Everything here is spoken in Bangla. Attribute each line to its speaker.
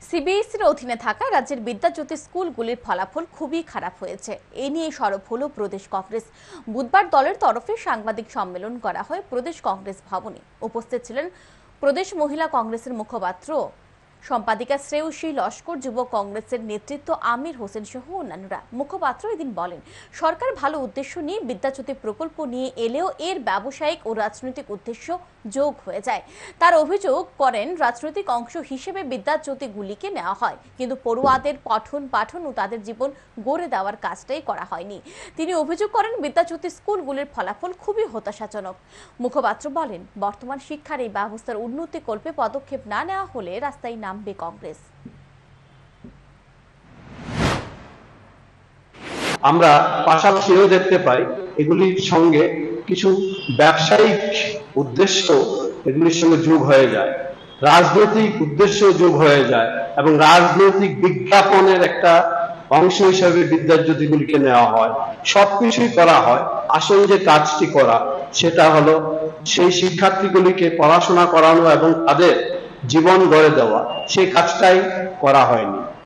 Speaker 1: সিবিএসইর অধীনে থাকা রাজ্যের বিদ্যাজ্যোতি স্কুলগুলির ফলাফল খুবই খারাপ হয়েছে। এ নিয়ে সরব হলো প্রদেশ কংগ্রেস। বুধবার দলের তরফে সাংবাদিক সম্মেলন করা হয় প্রদেশ কংগ্রেস ভবনে। উপস্থিত ছিলেন প্রদেশ মহিলা কংগ্রেসের মুখপাত্র সম্পাদিকা শ্রেয়সী লস্কর, যুব কংগ্রেসের নেতৃত্ব আমির হোসেন সহ অন্যান্যরা। মুখপাত্র এদিন বলেন, সরকার ভালো উদ্দেশ্য নিয়ে বিদ্যাজ্যোতি প্রকল্প নিয়ে এলেও এর ব্যবসায়িক ও রাজনৈতিক উদ্দেশ্য যোগ হয়ে যায়। তার অভিযোগ করেন, রাজনৈতিক অংশ হিসেবে বিদ্যাজ্যোতিগুলিকে নেওয়া হয়, কিন্তু পড়ুয়াদের পঠন পাঠন ও তাদের জীবন গড়ে দেওয়ার কাজটাই করা হয়নি। তিনি অভিযোগ করেন, বিদ্যাজ্যোতি স্কুলগুলির ফলাফল খুবই হতাশাজনক। মুখপাত্র বলেন, বর্তমান শিক্ষার এই ব্যবস্থার উন্নতি কল্পে পদক্ষেপ না নেওয়া হলে রাস্তায় নামবে কংগ্রেস।
Speaker 2: আমরা পাশাপাশিও দেখতে পাই এগুলির সঙ্গে কিছু ব্যবসায়িক উদ্দেশ্য এগুলির সঙ্গে যোগ হয়ে যায়, রাজনৈতিক উদ্দেশ্য যোগ হয়ে যায় এবং রাজনৈতিক বিজ্ঞাপনের একটা অংশ হিসেবে বিদ্যাজ্যোতিগুলিকে নেওয়া হয়। সবকিছুই করা হয়, আসল যে কাজটি করা সেটা হলো সেই শিক্ষার্থীগুলিকে পড়াশোনা করানো এবং তাদের জীবন গড়ে দেওয়া, সেই কাজটাই করা হয়নি।